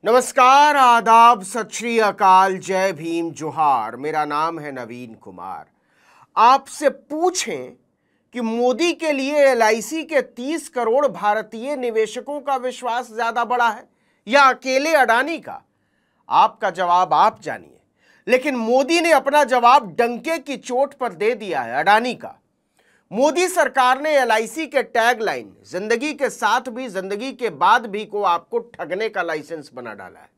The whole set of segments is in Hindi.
नमस्कार, आदाब, सत श्री अकाल, जय भीम, जोहार। मेरा नाम है नवीन कुमार। आपसे पूछें कि मोदी के लिए एलआईसी के 30 करोड़ भारतीय निवेशकों का विश्वास ज्यादा बड़ा है या अकेले अडानी का? आपका जवाब आप जानिए, लेकिन मोदी ने अपना जवाब डंके की चोट पर दे दिया है, अडानी का। मोदी सरकार ने एलआईसी के टैगलाइन जिंदगी के साथ भी जिंदगी के बाद भी को आपको ठगने का लाइसेंस बना डाला है।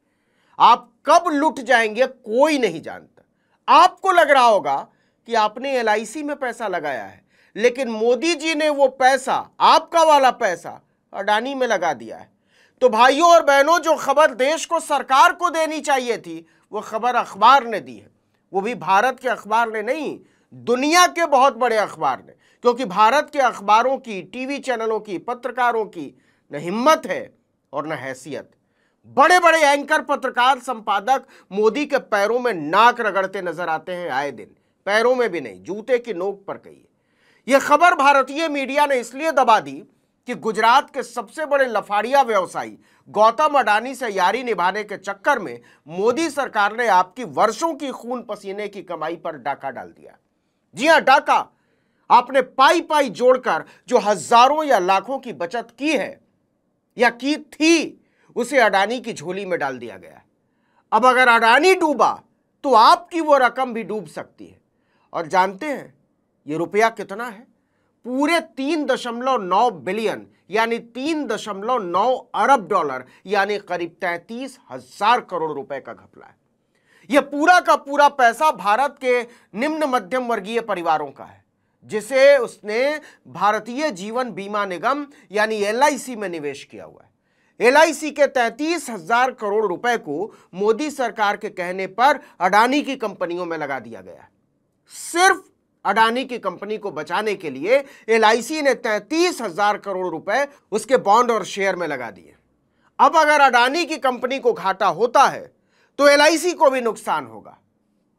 आप कब लुट जाएंगे कोई नहीं जानता। आपको लग रहा होगा कि आपने एलआईसी में पैसा लगाया है, लेकिन मोदी जी ने वो पैसा, आपका वाला पैसा, अडानी में लगा दिया है। तो भाइयों और बहनों, जो खबर देश को, सरकार को देनी चाहिए थी, वो खबर अखबार ने दी है। वो भी भारत के अखबार ने नहीं, दुनिया के बहुत बड़े अखबार ने। क्योंकि भारत के अखबारों की, टीवी चैनलों की, पत्रकारों की न हिम्मत है और न हैसियत। बड़े बड़े एंकर, पत्रकार, संपादक मोदी के पैरों में नाक रगड़ते नजर आते हैं आए दिन। पैरों में भी नहीं, जूते की नोक पर कहिए। यह खबर भारतीय मीडिया ने इसलिए दबा दी कि गुजरात के सबसे बड़े लफाड़िया व्यवसायी गौतम अडानी से यारी निभाने के चक्कर में मोदी सरकार ने आपकी वर्षों की खून पसीने की कमाई पर डाका डाल दिया। जी हां, डाका। आपने पाई पाई जोड़कर जो हजारों या लाखों की बचत की है या की थी, उसे अडानी की झोली में डाल दिया गया। अब अगर अडानी डूबा तो आपकी वो रकम भी डूब सकती है। और जानते हैं ये रुपया कितना है? पूरे 3.9 बिलियन यानी 3.9 अरब डॉलर यानी करीब 33,000 करोड़ रुपए का घपला है। यह पूरा का पूरा पैसा भारत के निम्न मध्यम वर्गीय परिवारों का है, जिसे उसने भारतीय जीवन बीमा निगम यानी एलआईसी में निवेश किया हुआ है। एलआईसी के 33,000 करोड़ रुपए को मोदी सरकार के कहने पर अडानी की कंपनियों में लगा दिया गया है। सिर्फ अडानी की कंपनी को बचाने के लिए एलआईसी ने 33,000 करोड़ रुपए उसके बॉन्ड और शेयर में लगा दिए। अब अगर अडानी की कंपनी को घाटा होता है तो एलआईसी को भी नुकसान होगा,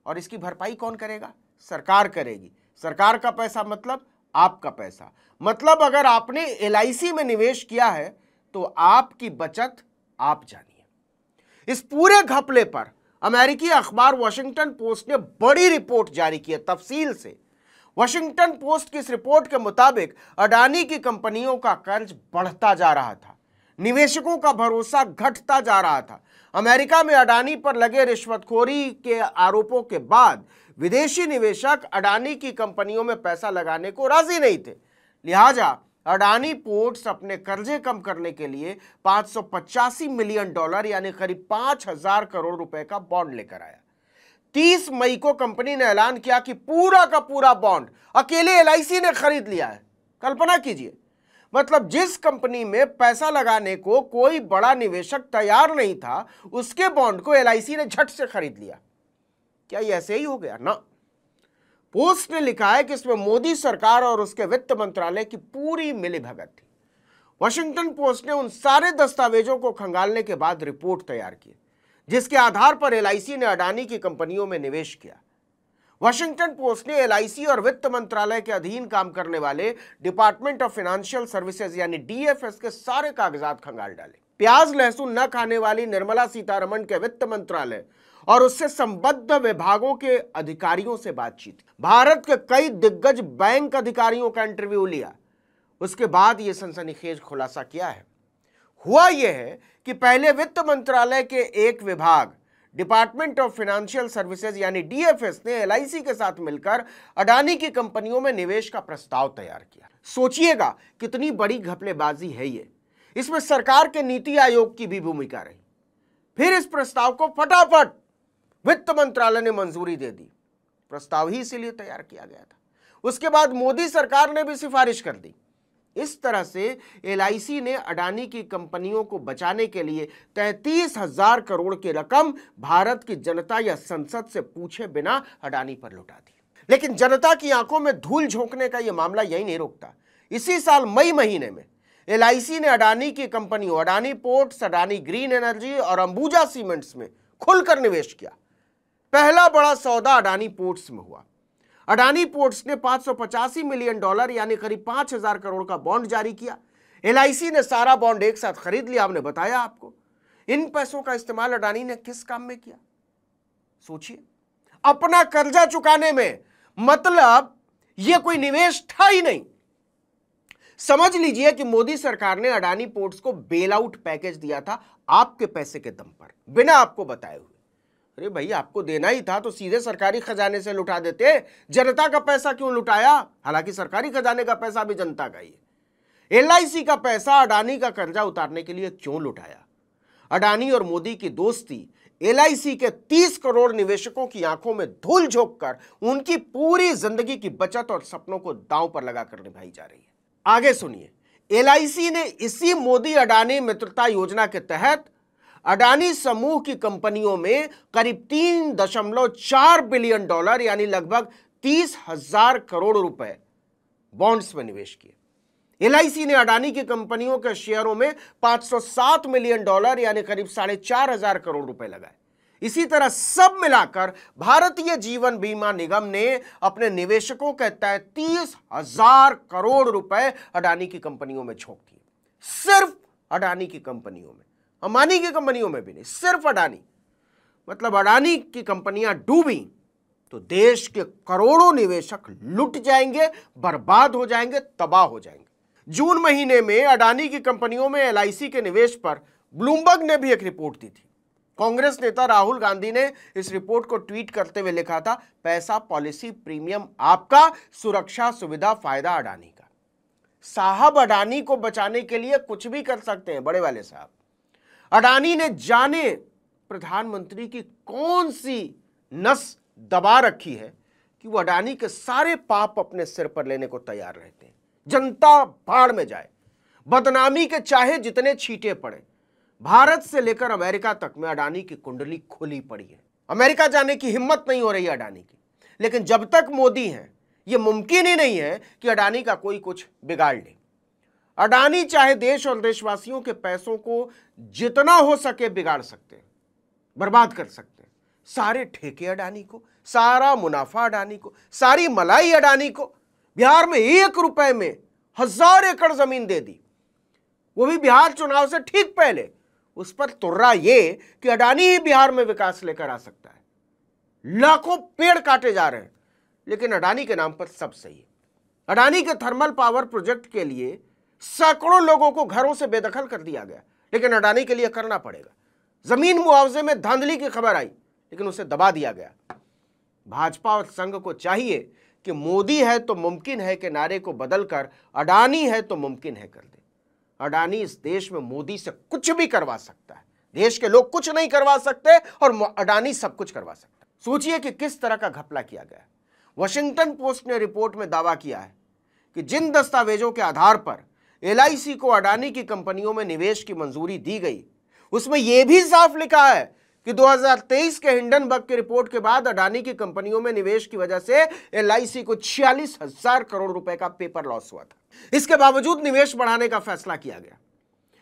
और इसकी भरपाई कौन करेगा? सरकार करेगी। सरकार का पैसा मतलब आपका पैसा। मतलब अगर आपने एलआईसी में निवेश किया है तो आपकी बचत आप जानिए। इस पूरे घपले पर अमेरिकी अखबार वॉशिंगटन पोस्ट ने बड़ी रिपोर्ट जारी की है, तफसील से। वॉशिंगटन पोस्ट की इस रिपोर्ट के मुताबिक अडानी की कंपनियों का कर्ज बढ़ता जा रहा था, निवेशकों का भरोसा घटता जा रहा था। अमेरिका में अडानी पर लगे रिश्वतखोरी के आरोपों के बाद विदेशी निवेशक अडानी की कंपनियों में पैसा लगाने को राजी नहीं थे। लिहाजा अडानी पोर्ट्स अपने कर्जे कम करने के लिए 585 मिलियन डॉलर यानी करीब 5,000 करोड़ रुपए का बॉन्ड लेकर आया। 30 मई को कंपनी ने ऐलान किया कि पूरा का पूरा बॉन्ड अकेले एलआईसी ने खरीद लिया है। कल्पना कीजिए, मतलब जिस कंपनी में पैसा लगाने को कोई बड़ा निवेशक तैयार नहीं था, उसके बॉन्ड को एलआईसी ने झट से खरीद लिया। क्या ये ऐसे ही हो गया? ना। पोस्ट ने लिखा है कि इसमें मोदी सरकार और उसके वित्त मंत्रालय की पूरी मिलीभगत थी। वॉशिंगटन पोस्ट ने उन सारे दस्तावेजों को खंगालने के बाद रिपोर्ट तैयार की, जिसके आधार पर एलआईसी ने अडानी की कंपनियों में निवेश किया। वॉशिंगटन पोस्ट ने एलआईसी और वित्त मंत्रालय के अधीन काम करने वाले डिपार्टमेंट ऑफ फाइनेंशियल सर्विसेज यानी डीएफएस के सारे कागजात खंगाल डाले। प्याज लहसुन न खाने वाली निर्मला सीतारमण के वित्त मंत्रालय और उससे संबद्ध विभागों के अधिकारियों से बातचीत, भारत के कई दिग्गज बैंक अधिकारियों का इंटरव्यू लिया। उसके बाद यह सनसनीखेज खुलासा किया है। हुआ यह है कि पहले वित्त मंत्रालय के एक विभाग डिपार्टमेंट ऑफ फाइनेंशियल सर्विसेज यानी डीएफएस ने एलआईसी के साथ मिलकर अडानी की कंपनियों में निवेश का प्रस्ताव तैयार किया। सोचिएगा कितनी बड़ी घपलेबाजी है ये। इसमें सरकार के नीति आयोग की भी भूमिका रही। फिर इस प्रस्ताव को फटाफट वित्त मंत्रालय ने मंजूरी दे दी। प्रस्ताव ही इसीलिए तैयार किया गया था। उसके बाद मोदी सरकार ने भी सिफारिश कर दी। इस तरह से एलआईसी ने अडानी की कंपनियों को बचाने के लिए 33,000 करोड़ की रकम भारत की जनता या संसद से पूछे बिना अडानी पर लौटा दी। लेकिन जनता की आंखों में धूल झोंकने का यह मामला यही नहीं रुकता। इसी साल मई महीने में एलआईसी ने अडानी की कंपनियों Adani ports, Adani green energy और अंबुजा सीमेंट्स में खुलकर निवेश किया। पहला बड़ा सौदा अडानी पोर्ट्स में हुआ। अडानी पोर्ट्स ने 585 मिलियन डॉलर यानी करीब 5,000 करोड़ का बॉन्ड जारी किया। एलआईसी ने सारा बॉन्ड एक साथ खरीद लिया, हमने बताया आपको। इन पैसों का इस्तेमाल अडानी ने किस काम में किया? सोचिए, अपना कर्जा चुकाने में। मतलब यह कोई निवेश था ही नहीं। समझ लीजिए कि मोदी सरकार ने अडानी पोर्ट्स को बेल आउट पैकेज दिया था आपके पैसे के दम पर, बिना आपको बताए हुए। अरे भाई, आपको देना ही था तो सीधे सरकारी खजाने से लुटा देते। जनता का पैसा क्यों लुटाया? हालांकि सरकारी खजाने का पैसा भी जनता का ही है। एलआईसी का पैसा अडानी का कर्जा उतारने के लिए क्यों लुटाया? अडानी और मोदी की दोस्ती एलआईसी के 30 करोड़ निवेशकों की आंखों में धूल झोंककर उनकी पूरी जिंदगी की बचत और सपनों को दांव पर लगाकर निभाई जा रही है। आगे सुनिए, एलआईसी ने इसी मोदी अडानी मित्रता योजना के तहत अडानी समूह की कंपनियों में करीब 3.4 बिलियन डॉलर यानी लगभग 30,000 करोड़ रुपए बॉन्ड्स में निवेश किए। एलआईसी ने अडानी की कंपनियों के शेयरों में 507 मिलियन डॉलर यानी करीब 4,500 करोड़ रुपए लगाए। इसी तरह सब मिलाकर भारतीय जीवन बीमा निगम ने अपने निवेशकों के 33,000 करोड़ रुपए अडानी की कंपनियों में झोंक दिए। सिर्फ अडानी की कंपनियों में, अंबानी की कंपनियों में भी नहीं, सिर्फ अडानी। मतलब अडानी की कंपनियां डूबी तो देश के करोड़ों निवेशक लुट जाएंगे, बर्बाद हो जाएंगे, तबाह हो जाएंगे। जून महीने में अडानी की कंपनियों में एलआईसी के निवेश पर ब्लूमबर्ग ने भी एक रिपोर्ट दी थी। कांग्रेस नेता राहुल गांधी ने इस रिपोर्ट को ट्वीट करते हुए लिखा था, पैसा, पॉलिसी, प्रीमियम आपका, सुरक्षा, सुविधा, फायदा अडानी का। साहब, अडानी को बचाने के लिए कुछ भी कर सकते हैं बड़े वाले साहब। अडानी ने जाने प्रधानमंत्री की कौन सी नस दबा रखी है कि वो अडानी के सारे पाप अपने सिर पर लेने को तैयार रहते हैं। जनता भाड़ में जाए, बदनामी के चाहे जितने छींटे पड़े। भारत से लेकर अमेरिका तक में अडानी की कुंडली खुली पड़ी है। अमेरिका जाने की हिम्मत नहीं हो रही है अडानी की। लेकिन जब तक मोदी हैं, यह मुमकिन ही नहीं है कि अडानी का कोई कुछ बिगाड़ ले। अडानी चाहे देश और देशवासियों के पैसों को जितना हो सके बिगाड़ सकते हैं, बर्बाद कर सकते हैं। सारे ठेके अडानी को, सारा मुनाफा अडानी को, सारी मलाई अडानी को। बिहार में 1 रुपए में 1000 एकड़ जमीन दे दी, वो भी बिहार चुनाव से ठीक पहले। उस पर तुर्रा ये कि अडानी ही बिहार में विकास लेकर आ सकता है। लाखों पेड़ काटे जा रहे हैं, लेकिन अडानी के नाम पर सब सही है। अडानी के थर्मल पावर प्रोजेक्ट के लिए सैकड़ों लोगों को घरों से बेदखल कर दिया गया, लेकिन अडानी के लिए करना पड़ेगा। जमीन मुआवजे में धांधली की खबर आई, लेकिन उसे दबा दिया गया। भाजपा और संघ को चाहिए कि मोदी है तो मुमकिन है के नारे को बदलकर अडानी है तो मुमकिन है कर दे। अडानी इस देश में मोदी से कुछ भी करवा सकता है। देश के लोग कुछ नहीं करवा सकते और अडानी सब कुछ करवा सकता है। सोचिए कि किस तरह का घपला किया गया है। वॉशिंगटन पोस्ट ने रिपोर्ट में दावा किया है कि जिन दस्तावेजों के आधार पर एलआईसी को अडानी की कंपनियों में निवेश की मंजूरी दी गई, उसमें यह भी साफ लिखा है कि 2023 के हिंडनबर्ग की रिपोर्ट के बाद अडानी की कंपनियों में निवेश की वजह से एलआईसी को 46,000 करोड़ रुपए का पेपर लॉस हुआ था। इसके बावजूद निवेश बढ़ाने का फैसला किया गया।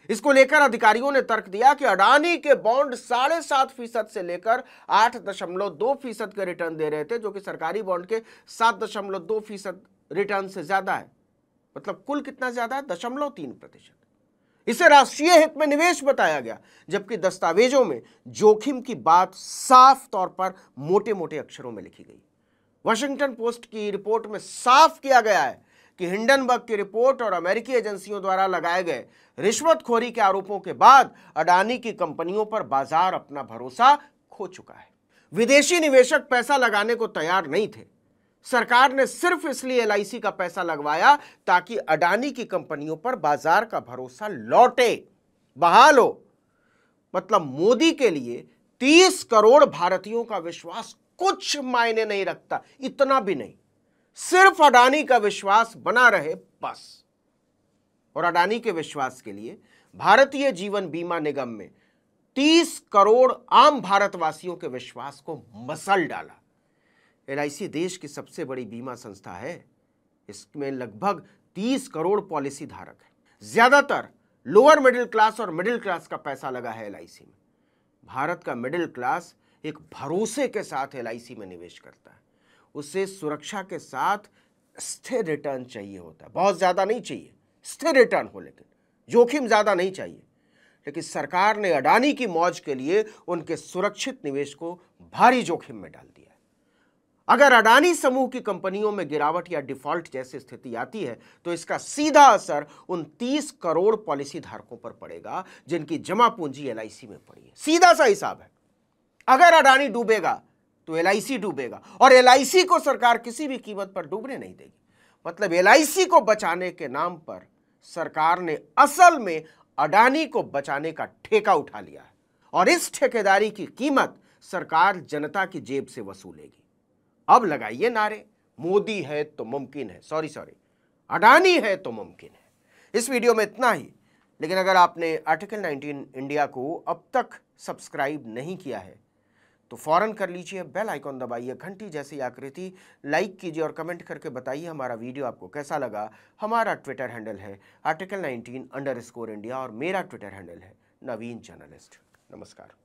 इसको लेकर अधिकारियों ने तर्क दिया कि अडानी के बॉन्ड 7.5% से लेकर 8.2% के रिटर्न दे रहे थे, जो कि सरकारी बॉन्ड के 7.2% रिटर्न से ज्यादा है। मतलब कुल कितना ज्यादा है? 0.3%। इसे राष्ट्रीय हित में निवेश बताया गया, जबकि दस्तावेजों में जोखिम की बात साफ तौर पर मोटे मोटे अक्षरों में लिखी गई। वॉशिंगटन पोस्ट की रिपोर्ट में साफ किया गया है कि हिंडनबर्ग की रिपोर्ट और अमेरिकी एजेंसियों द्वारा लगाए गए रिश्वतखोरी के आरोपों के बाद अडानी की कंपनियों पर बाजार अपना भरोसा खो चुका है। विदेशी निवेशक पैसा लगाने को तैयार नहीं थे। सरकार ने सिर्फ इसलिए एलआईसी का पैसा लगवाया ताकि अडानी की कंपनियों पर बाजार का भरोसा लौटे, बहाल हो। मतलब मोदी के लिए 30 करोड़ भारतीयों का विश्वास कुछ मायने नहीं रखता, इतना भी नहीं। सिर्फ अडानी का विश्वास बना रहे बस। और अडानी के विश्वास के लिए भारतीय जीवन बीमा निगम में 30 करोड़ आम भारतवासियों के विश्वास को मसल डाला। एलआईसी देश की सबसे बड़ी बीमा संस्था है। इसमें लगभग 30 करोड़ पॉलिसी धारक है। ज्यादातर लोअर मिडिल क्लास और मिडिल क्लास का पैसा लगा है एलआईसी में। भारत का मिडिल क्लास एक भरोसे के साथ एलआईसी में निवेश करता है। उसे सुरक्षा के साथ स्थिर रिटर्न चाहिए होता है। बहुत ज्यादा नहीं चाहिए, स्थिर रिटर्न हो, लेकिन जोखिम ज्यादा नहीं चाहिए। लेकिन सरकार ने अडानी की मौज के लिए उनके सुरक्षित निवेश को भारी जोखिम में डाल दिया है। अगर अडानी समूह की कंपनियों में गिरावट या डिफॉल्ट जैसी स्थिति आती है तो इसका सीधा असर उन 30 करोड़ पॉलिसी धारकों पर पड़ेगा जिनकी जमा पूंजी एलआईसी में पड़ी है। सीधा सा हिसाब है, अगर अडानी डूबेगा तो एलआईसी डूबेगा, और एलआईसी को सरकार किसी भी कीमत पर डूबने नहीं देगी। मतलब एलआईसी को बचाने के नाम पर सरकार ने असल में अडानी को बचाने का ठेका उठा लिया है, और इस ठेकेदारी की कीमत सरकार जनता की जेब से वसूलेगी। अब लगाइए नारे, मोदी है तो मुमकिन है, सॉरी अडानी है तो मुमकिन है। इस वीडियो में इतना ही, लेकिन अगर आपने आर्टिकल 19 इंडिया को अब तक सब्सक्राइब नहीं किया है तो फौरन कर लीजिए, बेल आइकॉन दबाइए, घंटी जैसी आकृति लाइक कीजिए और कमेंट करके बताइए हमारा वीडियो आपको कैसा लगा। हमारा ट्विटर हैंडल है article19_India और मेरा ट्विटर हैंडल है नवीन जर्नलिस्ट। नमस्कार।